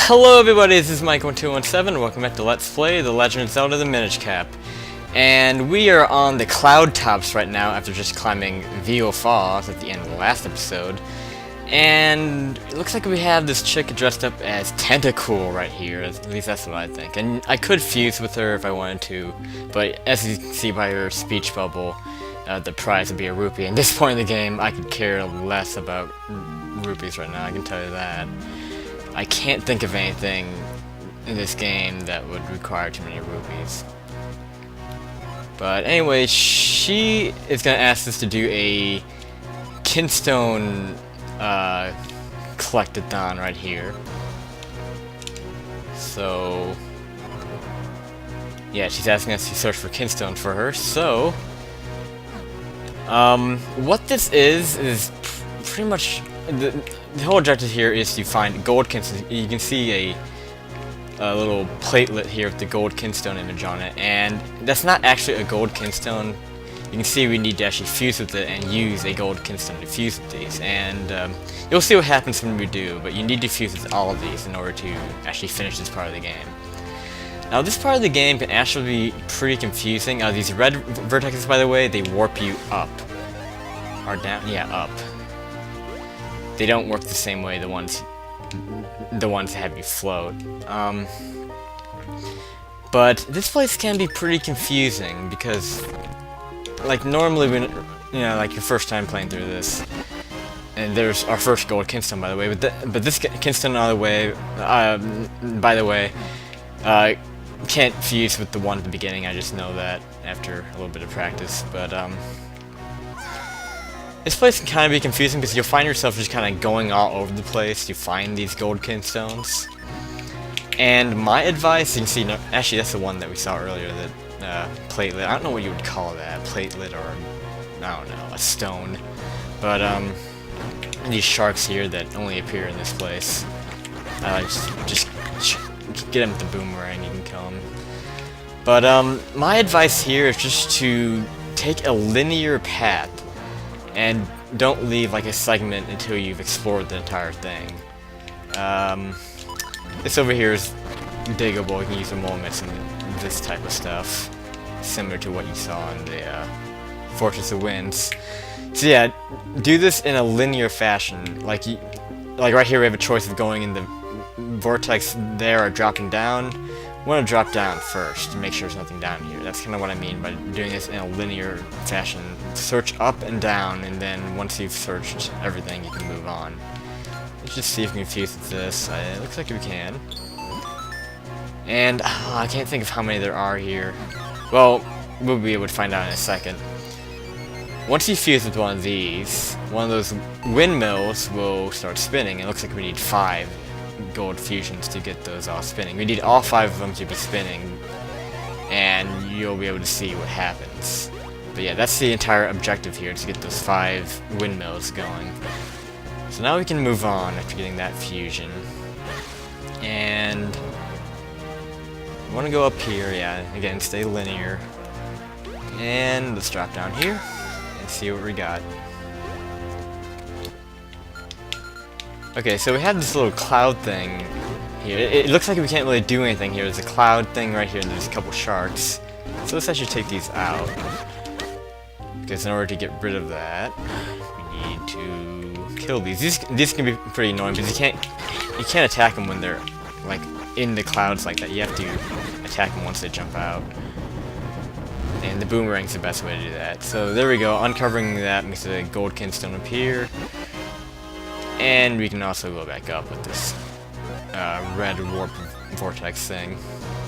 Hello everybody, this is Mike1217, welcome back to Let's Play The Legend of Zelda the Minish Cap. And we are on the cloud tops right now after just climbing Vio Falls at the end of the last episode. And it looks like we have this chick dressed up as Tentacool right here, at least that's what I think. And I could fuse with her if I wanted to, but as you can see by her speech bubble, the prize would be a rupee. At this point in the game, I could care less about rupees right now, I can tell you that. I can't think of anything in this game that would require too many rupees. But anyway, she is going to ask us to do a Kinstone collectathon right here. So, yeah, she's asking us to search for Kinstone for her. So, what this is pretty much the whole objective here is to find gold Kinstone. You can see a little platelet here with the gold Kinstone image on it, and that's not actually a gold Kinstone. You can see we need to actually fuse with it and use a gold Kinstone to fuse with these, and you'll see what happens when we do, but you need to fuse with all of these in order to actually finish this part of the game. Now this part of the game can actually be pretty confusing. These red vertexes, by the way, they warp you up. Or down? Yeah, up. They don't work the same way, the ones that have you float. But this place can be pretty confusing because, like, normally when, like your first time playing through this, and there's our first gold Kinstone, by the way, but this Kinstone, by the way, can't fuse with the one at the beginning. I just know that after a little bit of practice, but this place can kind of be confusing because you'll find yourself just kind of going all over the place to find these gold Kinstones. And my advice, you can see, no, actually that's the one that we saw earlier, that platelet. I don't know what you would call that, platelet or, I don't know, a stone. But these sharks here that only appear in this place, just get them with the boomerang, you can kill them. But my advice here is just to take a linear path and don't leave like a segment until you've explored the entire thing. This over here is diggable. You can use the moments and this type of stuff, similar to what you saw in the Fortress of Winds. So yeah, do this in a linear fashion. Like right here, we have a choice of going in the vortex there or dropping down. I want to drop down first to make sure there's nothing down here. That's kind of what I mean by doing this in a linear fashion. Search up and down, and then once you've searched everything, you can move on. Let's just see if we can fuse with this. It looks like we can. And I can't think of how many there are here. Well, we'll be able to find out in a second. Once you fuse with one of these, one of those windmills will start spinning. It looks like we need 5 gold fusions to get those all spinning. We need all 5 of them to be spinning, and you'll be able to see what happens. But yeah, that's the entire objective here, to get those 5 windmills going. So now we can move on after getting that fusion. And I want to go up here, yeah, again, stay linear. And let's drop down here and see what we got. Okay, so we have this little cloud thing here. It looks like we can't really do anything here. There's a cloud thing right here, and there's a couple sharks. So let's actually take these out, because in order to get rid of that, we need to kill these. These can be pretty annoying because you can't attack them when they're like in the clouds like that. You have to attack them once they jump out. And the boomerang's the best way to do that. So there we go. Uncovering that makes a gold Kinstone appear. And we can also go back up with this red warp vortex thing.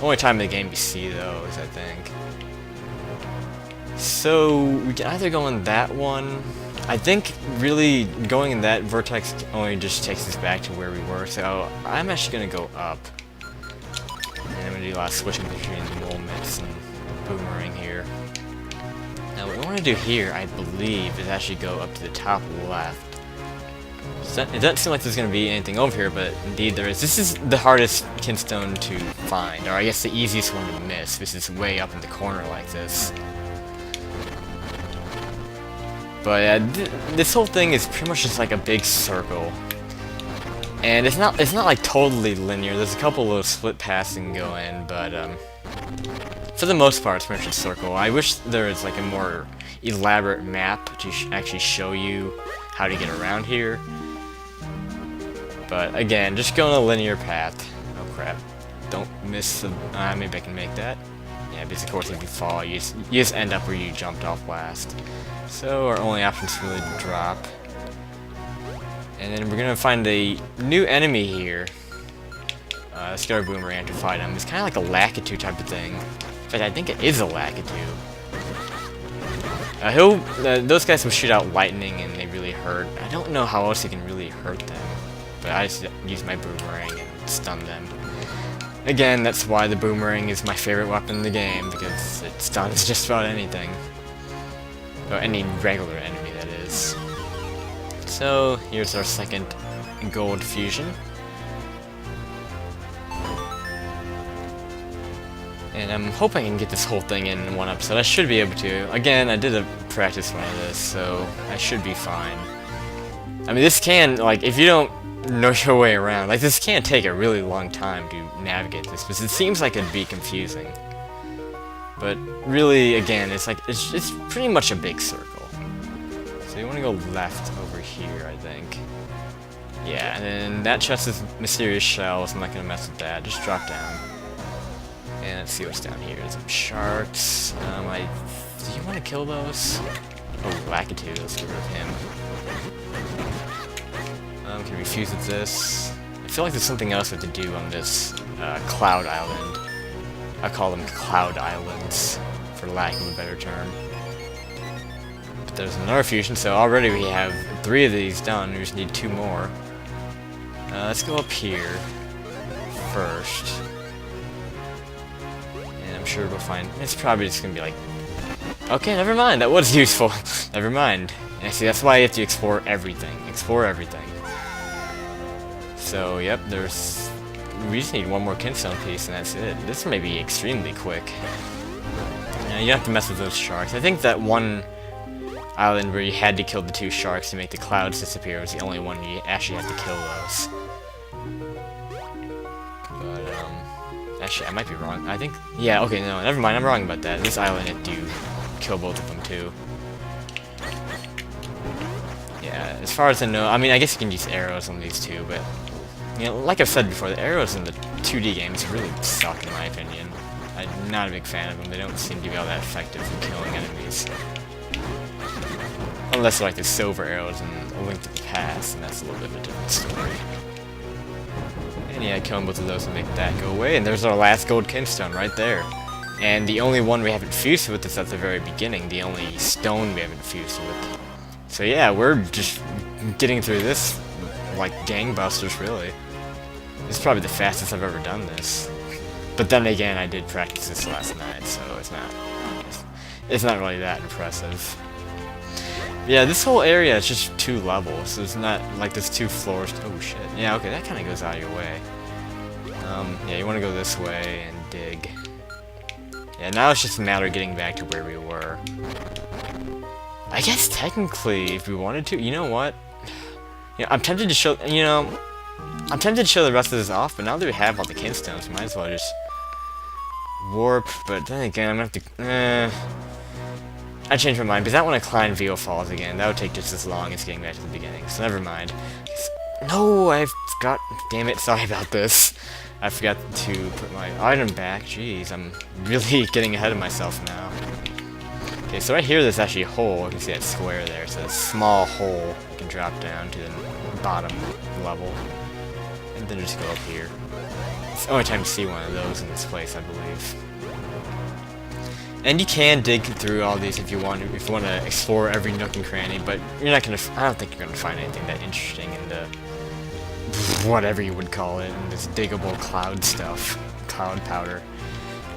Only time in the game you see those, I think. So we can either go in that one. I think really going in that vortex only just takes us back to where we were. So I'm actually gonna go up. And I'm gonna do a lot of switching between the mole mitts and boomerang here. Now what we want to do here, I believe, is actually go up to the top left. It doesn't seem like there's going to be anything over here, but indeed there is. This is the hardest Kinstone to find, or I guess the easiest one to miss. This is way up in the corner like this. But this whole thing is pretty much just like a big circle. And it's not like totally linear. There's a couple little split paths you can go in, but for the most part, it's pretty much a circle. I wish there was like a more elaborate map to actually show you how to get around here. But again, just go on a linear path. Oh crap! Don't miss the. Maybe I can make that. Yeah, because of course if you fall, you just end up where you jumped off last. So our only option is really to drop. And then we're gonna find a new enemy here. Let's get our boomerang to fight him. It's kind of like a Lakitu type of thing. In fact, I think it is a Lakitu. Those guys will shoot out lightning and they really hurt. I don't know how else you can really hurt them. But I just use my boomerang and stun them. Again, that's why the boomerang is my favorite weapon in the game, because it stuns just about anything. Or any regular enemy, that is. So, here's our second gold fusion. And I'm hoping I can get this whole thing in one episode. I should be able to. Again, I did a practice run of this, so I should be fine. I mean, this can, like, if you don't know your way around, like, this can take a really long time to navigate this, because it seems like it'd be confusing. But really, again, it's like, it's pretty much a big circle. So you want to go left over here, I think. Yeah, and then that chest is mysterious shells. I'm not going to mess with that. Just drop down. And let's see what's down here. There's some sharks. Do you want to kill those? Oh, Lakitu. Let's get rid of him. Can we fuse with this? I feel like there's something else we have to do on this Cloud Island. I call them Cloud Islands, for lack of a better term. But there's another fusion, so already we have 3 of these done. We just need 2 more. Let's go up here first. And I'm sure we'll find... It's probably just gonna be like... Okay, never mind, that was useful. Never mind. And see, that's why you have to explore everything. Explore everything. So, yep, there's... We just need 1 more kinstone piece and that's it. This may be extremely quick. You don't have to mess with those sharks. I think that one island where you had to kill the 2 sharks to make the clouds disappear was the only one you actually had to kill those. But, actually, I might be wrong. I think... Yeah, okay, no, never mind, I'm wrong about that. This island, you do kill both of them, too. Yeah, as far as I know, I mean, I guess you can use arrows on these 2, but... You know, like I've said before, the arrows in the 2D games really suck in my opinion. I'm not a big fan of them. They don't seem to be all that effective in killing enemies. Unless they're like the silver arrows in A Link to the Past, and that's a little bit of a different story. And yeah, killing both of those will make that go away, and there's our last gold kinstone right there. And the only one we haven't fused with is at the very beginning, the only stone we haven't fused with. So yeah, we're just getting through this like gangbusters, really. This is probably the fastest I've ever done this. But then again, I did practice this last night, so it's not really that impressive. Yeah, this whole area is just 2 levels, so it's not like there's 2 floors. Oh shit. Yeah, okay, that kind of goes out of your way. Yeah, you want to go this way and dig. Yeah, now it's just a matter of getting back to where we were. I guess technically, if we wanted to, you know what? You know, I'm tempted to show, I'm tempted to show the rest of this off, but now that we have all the kinstones, we might as well just warp, but then again, I'm gonna have to, I changed my mind, because that when I climb Vio Falls again, that would take just as long as getting back to the beginning, so never mind. No, I forgot, damn it, sorry about this. I forgot to put my item back, jeez, I'm really getting ahead of myself now. Okay, so right here there's actually a hole, you can see that square there, it's a small hole you can drop down to the bottom level. And then just go up here. It's the only time you see one of those in this place, I believe. And you can dig through all these if you want to explore every nook and cranny, but you're not gonna. I don't think you're gonna find anything that interesting in the whatever you would call it, in this diggable cloud stuff, cloud powder.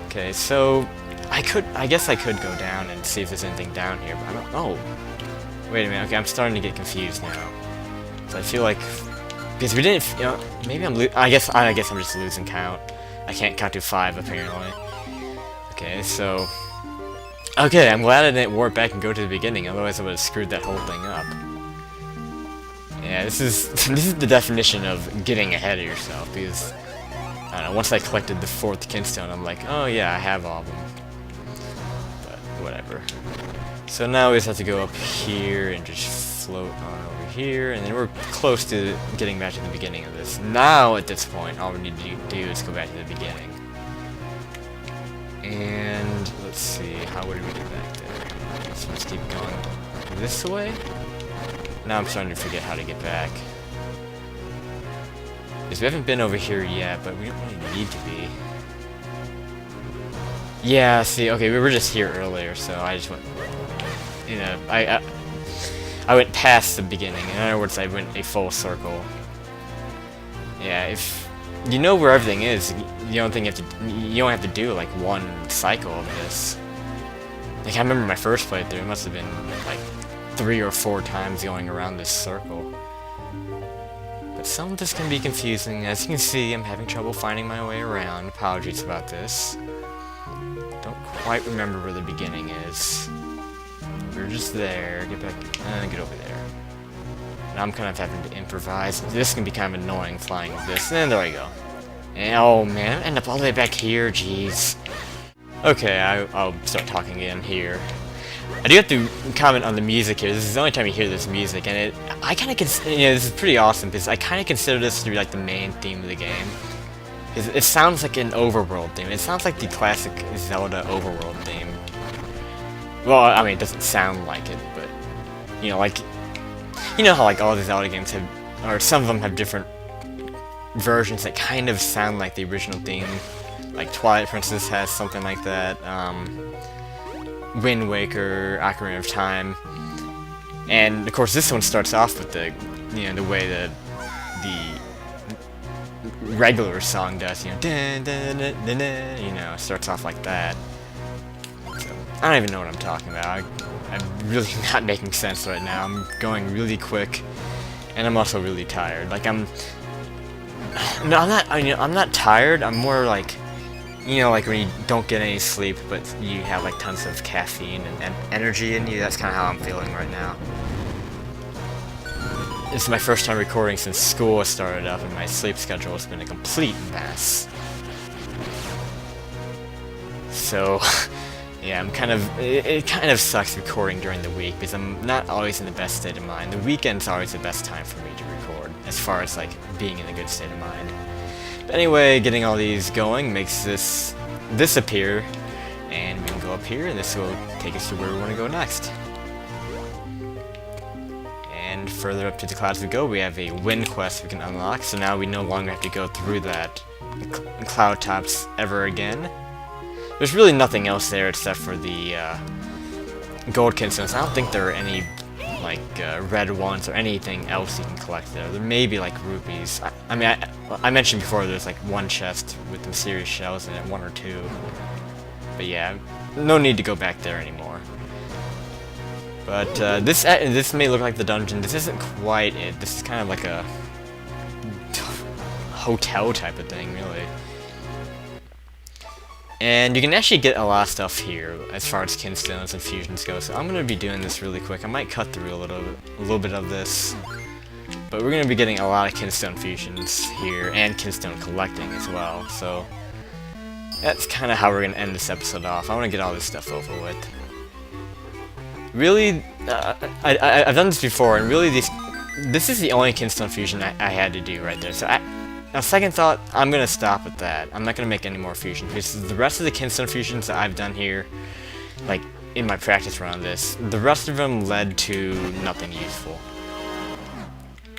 Okay, so I guess I could go down and see if there's anything down here, but I don't. Oh, wait a minute. Okay, I'm starting to get confused now. So I feel like. Because we didn't, maybe I guess I'm just losing count. I can't count to 5 apparently. Okay, so okay, I'm glad I didn't warp back and go to the beginning. Otherwise, I would have screwed that whole thing up. Yeah, this is this is the definition of getting ahead of yourself, because I don't know, once I collected the 4th kinstone, I'm like, oh yeah, I have all of them. But whatever. So now we just have to go up here and just float on over here, and then we're close to getting back to the beginning of this. Now, at this point, all we need to do is go back to the beginning. And let's see, how would we get back there? So let's keep going this way. Now I'm starting to forget how to get back. Because we haven't been over here yet, but we don't really need to be. Yeah, see, okay, we were just here earlier, so I just went, you know, I went past the beginning. In other words, I went a full circle. Yeah, if you know where everything is, you don't have to do like one cycle of this. Like I remember my first playthrough, it must have been like 3 or 4 times going around this circle. But some of this can be confusing. As you can see, I'm having trouble finding my way around. Apologies about this. Don't quite remember where the beginning is. We're just there. Get back and get over there. Now I'm kind of having to improvise. This can be kind of annoying flying this. And there we go. And, oh man, I end up all the way back here. Jeez. Okay, I'll start talking again here. I do have to comment on the music here. This is the only time you hear this music, and I kind of consider, this is pretty awesome because I kind of consider this to be like the main theme of the game. It sounds like an overworld theme. It sounds like the classic Zelda overworld theme. Well, I mean, it doesn't sound like it, but you know, like how like all the Zelda games have, or some of them have different versions that kind of sound like the original theme. Like Twilight Princess has something like that. Wind Waker, Ocarina of Time, and of course this one starts off with the way the regular song does, dun, dun, dun, dun, dun, starts off like that. So, I don't even know what I'm talking about. I'm really not making sense right now. I'm going really quick, and I'm also really tired. Like I'm not tired. I'm more like, like when you don't get any sleep, but you have like tons of caffeine and energy in you. That's kind of how I'm feeling right now. This is my first time recording since school has started up, and my sleep schedule has been a complete mess. So, yeah, it kind of sucks recording during the week because I'm not always in the best state of mind. The weekend's always the best time for me to record, as far as like being in a good state of mind. But anyway, getting all these going makes this appear, and we can go up here, and this will take us to where we want to go next. And further up to the clouds we go, we have a wind quest we can unlock, so now we no longer have to go through that cloud tops ever again. There's really nothing else there except for the gold kinstones. I don't think there are any like red ones or anything else you can collect there. There may be like rupees. I mentioned before there's like one chest with the mysterious shells in it, 1 or 2. But yeah, no need to go back there anymore. But this may look like the dungeon. This isn't quite it. This is kind of like a hotel type of thing, really. And you can actually get a lot of stuff here as far as kinstones and fusions go. So I'm gonna be doing this really quick. I might cut through a little bit of this, but we're gonna be getting a lot of kinstone fusions here and kinstone collecting as well. So that's kind of how we're gonna end this episode off. I want to get all this stuff over with. Really, I've done this before, and really this is the only kinstone fusion I had to do right there. So on second thought, I'm gonna stop at that. I'm not gonna make any more fusions because the rest of the kinstone fusions that I've done here, like in my practice run on this, the rest of them led to nothing useful.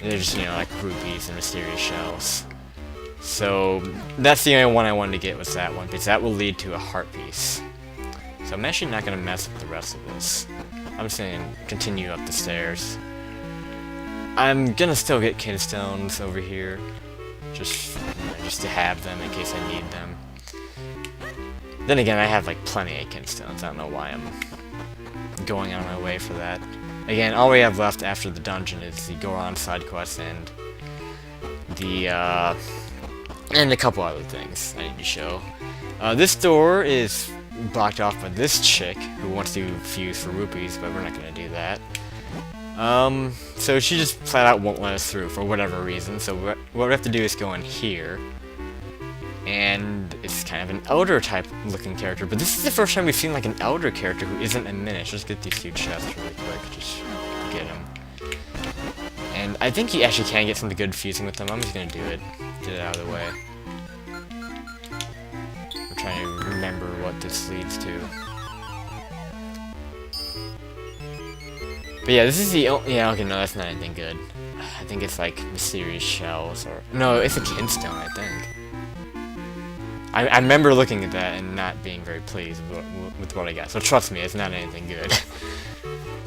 They're just like rupees and mysterious shells. So that's the only one I wanted to get, was that one, because that will lead to a heart piece. So I'm actually not gonna mess with the rest of this. I'm just gonna continue up the stairs. I'm gonna still get kinstones over here, just to have them in case I need them. Then again, I have like plenty of kinstones. I don't know why I'm going on my way for that. Again, all we have left after the dungeon is the Goron side quest and and a couple other things I need to show. This door is blocked off by this chick who wants to fuse for rupees, but we're not gonna do that. So she just flat out won't let us through for whatever reason, so what we have to do is go in here. And it's kind of an elder type looking character, but this is the first time we've seen like an elder character who isn't a Minish. Let's get these two chests really quick, just get them. And I think you actually can get something good fusing with them. I'm just gonna do it. Get it out of the way. I'm trying to remember what this leads to. But yeah, this is the only... Yeah, okay, no, that's not anything good. I think it's like mysterious shells or... No, it's a kinstone, I think. I remember looking at that and not being very pleased with what I got. So trust me, it's not anything good.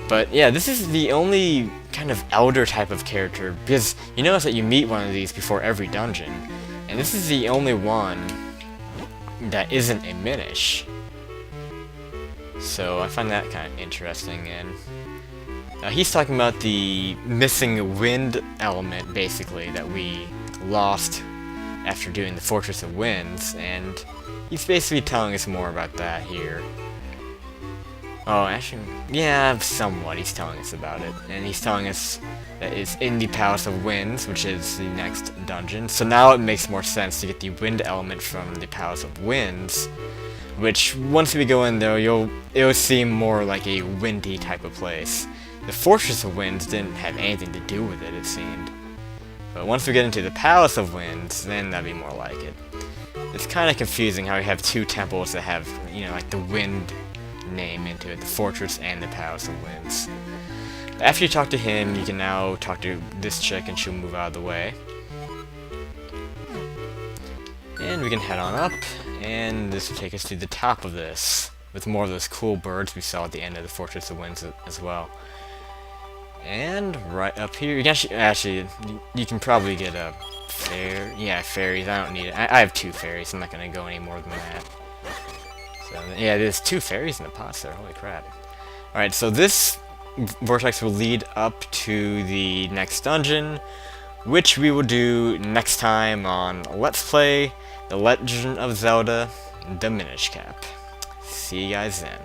But yeah, this is the only kind of elder type of character, because you notice that you meet one of these before every dungeon. And this is the only one that isn't a Minish. So I find that kind of interesting. And he's talking about the missing wind element, basically, that we lost after doing the Fortress of Winds, and he's basically telling us more about that here. Oh, actually, yeah, somewhat he's telling us about it. And he's telling us that it's in the Palace of Winds, which is the next dungeon. So now it makes more sense to get the wind element from the Palace of Winds, which, once we go in there, it'll seem more like a windy type of place. The Fortress of Winds didn't have anything to do with it, it seemed. But once we get into the Palace of Winds, then that'd be more like it. It's kind of confusing how we have two temples that have, you know, like the wind name into it, the Fortress and the Palace of Winds. After you talk to him, you can now talk to this chick and she'll move out of the way. And we can head on up, and this will take us to the top of this, with more of those cool birds we saw at the end of the Fortress of Winds as well. And right up here, you can actually you can probably get a fairies. I don't need it. I have two fairies. I'm not gonna go any more than that. So yeah, there's two fairies in the pots there. Holy crap! All right, so this vortex will lead up to the next dungeon, which we will do next time on Let's Play The Legend of Zelda: The Minish Cap. See you guys then.